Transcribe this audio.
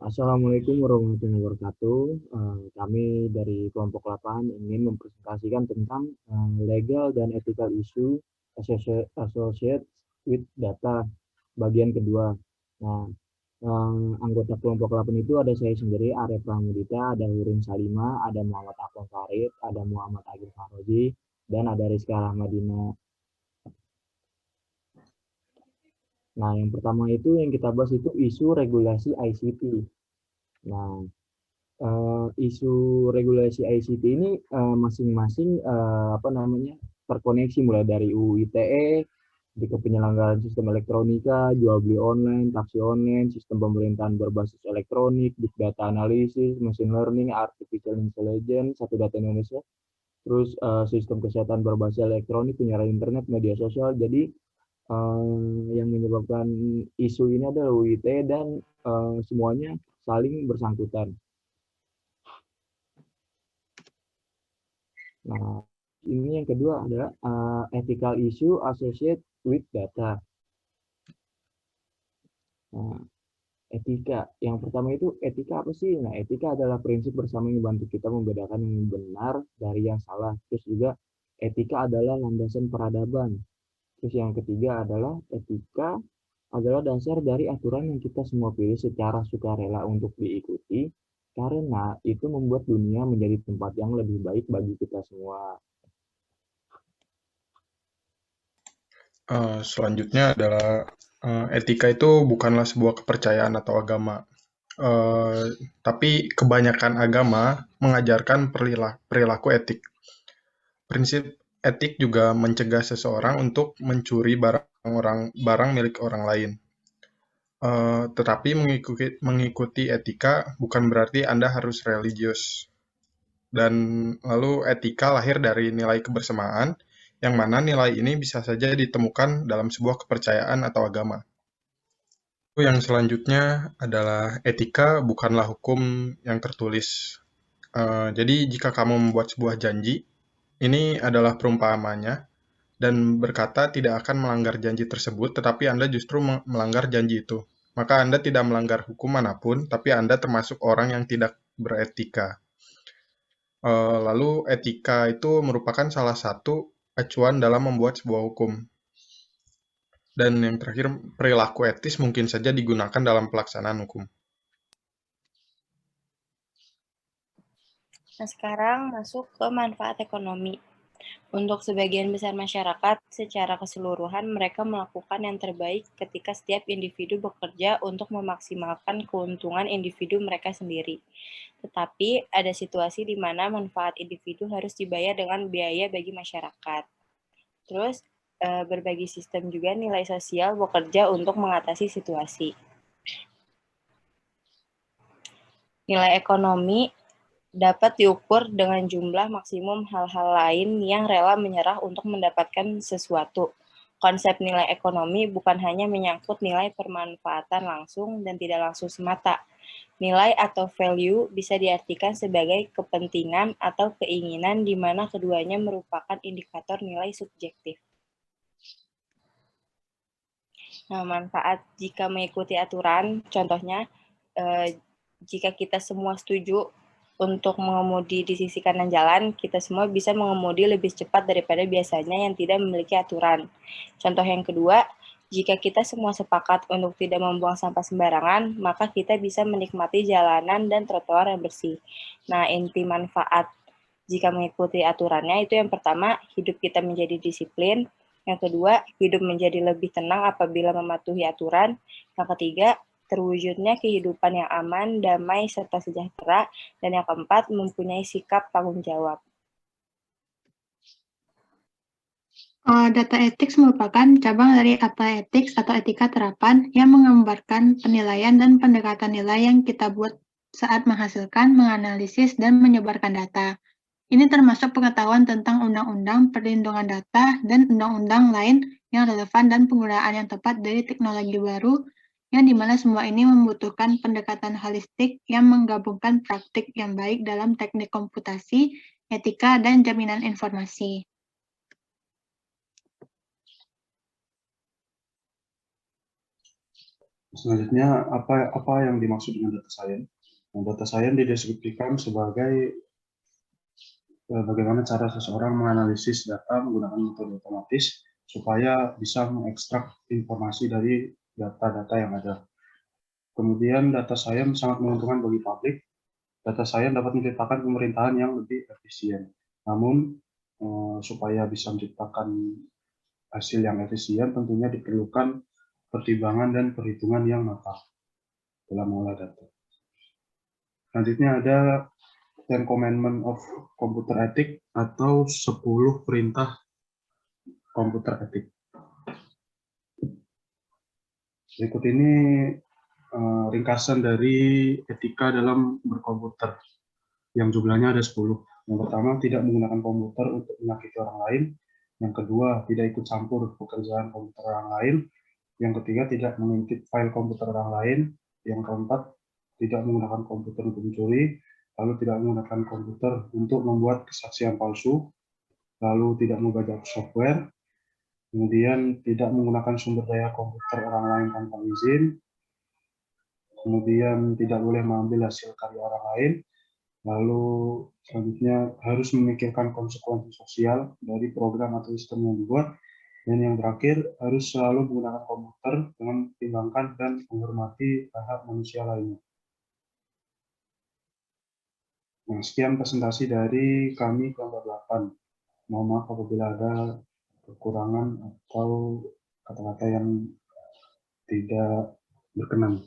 Assalamualaikum warahmatullahi wabarakatuh. Kami dari kelompok 8 ingin mempresentasikan tentang legal dan ethical issue associated with data bagian kedua. Nah, anggota kelompok 8 itu ada saya sendiri, Arif Ramudita, ada Hurin Salima, ada Muhammad Afwan Farid, ada Muhammad Agil Faroji, dan ada Rizka Rahmadina. Nah, yang pertama itu yang kita bahas itu isu regulasi ICT. Nah, isu regulasi ICT ini masing-masing apa namanya terkoneksi mulai dari UU ITE, di penyelenggaraan sistem elektronika, jual beli online, taksi online, sistem pemerintahan berbasis elektronik, big data analisis, machine learning, artificial intelligence, satu data Indonesia, terus sistem kesehatan berbasis elektronik, penyiaran internet, media sosial. Jadi yang menyebabkan isu ini adalah UU ITE dan semuanya saling bersangkutan. Nah, ini yang kedua adalah ethical issue associated with data. Nah, etika. Yang pertama itu etika apa sih? Nah, etika adalah prinsip bersama yang membantu kita membedakan yang benar dari yang salah. Terus juga etika adalah landasan peradaban. Terus yang ketiga adalah etika adalah dasar dari aturan yang kita semua pilih secara sukarela untuk diikuti karena itu membuat dunia menjadi tempat yang lebih baik bagi kita semua. Selanjutnya adalah etika itu bukanlah sebuah kepercayaan atau agama, tapi kebanyakan agama mengajarkan perilaku etik. Prinsip etik juga mencegah seseorang untuk mencuri barang milik orang lain. Tetapi mengikuti etika bukan berarti Anda harus religius. Dan lalu etika lahir dari nilai kebersamaan, yang mana nilai ini bisa saja ditemukan dalam sebuah kepercayaan atau agama. Yang selanjutnya adalah etika bukanlah hukum yang tertulis. Jadi jika kamu membuat sebuah janji, ini adalah perumpamannya, dan berkata tidak akan melanggar janji tersebut, tetapi Anda justru melanggar janji itu. Maka Anda tidak melanggar hukum manapun, tapi Anda termasuk orang yang tidak beretika. Lalu etika itu merupakan salah satu acuan dalam membuat sebuah hukum. Dan yang terakhir, perilaku etis mungkin saja digunakan dalam pelaksanaan hukum. Nah, sekarang masuk ke manfaat ekonomi. Untuk sebagian besar masyarakat, secara keseluruhan mereka melakukan yang terbaik ketika setiap individu bekerja untuk memaksimalkan keuntungan individu mereka sendiri. Tetapi ada situasi di mana manfaat individu harus dibayar dengan biaya bagi masyarakat. Terus, berbagi sistem juga nilai sosial bekerja untuk mengatasi situasi. Nilai ekonomi dapat diukur dengan jumlah maksimum hal-hal lain yang rela menyerah untuk mendapatkan sesuatu. Konsep nilai ekonomi bukan hanya menyangkut nilai permanfaatan langsung dan tidak langsung semata. Nilai atau value bisa diartikan sebagai kepentingan atau keinginan di mana keduanya merupakan indikator nilai subjektif. Nah, manfaat jika mengikuti aturan, contohnya jika kita semua setuju untuk mengemudi di sisi kanan jalan, kita semua bisa mengemudi lebih cepat daripada biasanya yang tidak memiliki aturan. Contoh yang kedua, jika kita semua sepakat untuk tidak membuang sampah sembarangan, maka kita bisa menikmati jalanan dan trotoar yang bersih. Nah, inti manfaat jika mengikuti aturannya itu yang pertama, hidup kita menjadi disiplin. Yang kedua, hidup menjadi lebih tenang apabila mematuhi aturan. Yang ketiga, terwujudnya kehidupan yang aman, damai, serta sejahtera. Dan yang keempat, mempunyai sikap tanggung jawab. Data ethics merupakan cabang dari ethics atau etika terapan yang menggambarkan penilaian dan pendekatan nilai yang kita buat saat menghasilkan, menganalisis, dan menyebarkan data. Ini termasuk pengetahuan tentang undang-undang perlindungan data dan undang-undang lain yang relevan dan penggunaan yang tepat dari teknologi baru, yang dimana semua ini membutuhkan pendekatan holistik yang menggabungkan praktik yang baik dalam teknik komputasi, etika, dan jaminan informasi. Selanjutnya, apa yang dimaksud dengan data science? Nah, data science dideskripsikan sebagai bagaimana cara seseorang menganalisis data menggunakan metode otomatis supaya bisa mengekstrak informasi dari data-data yang ada. Kemudian data science sangat menguntungkan bagi publik. Data science dapat menciptakan pemerintahan yang lebih efisien. Namun, supaya bisa menciptakan hasil yang efisien, tentunya diperlukan pertimbangan dan perhitungan yang matang dalam mengolah data. Selanjutnya ada 10 Commandment of Computer Ethics atau 10 perintah komputer etik. Berikut ini ringkasan dari etika dalam berkomputer yang jumlahnya ada 10. Yang pertama, tidak menggunakan komputer untuk menyakiti orang lain. Yang kedua, tidak ikut campur pekerjaan komputer orang lain. Yang ketiga, tidak mengintip file komputer orang lain. Yang keempat, tidak menggunakan komputer untuk mencuri. Lalu tidak menggunakan komputer untuk membuat kesaksian palsu. Lalu tidak membajak software. Kemudian tidak menggunakan sumber daya komputer orang lain tanpa izin. Kemudian tidak boleh mengambil hasil karya orang lain. Lalu selanjutnya harus memikirkan konsekuensi sosial dari program atau sistem yang dibuat. Dan yang terakhir, harus selalu menggunakan komputer dengan mempertimbangkan dan menghormati hak manusia lainnya. Nah, sekian presentasi dari kami kelompok 8. Mohon maaf apabila ada kekurangan atau kata-kata yang tidak berkenan.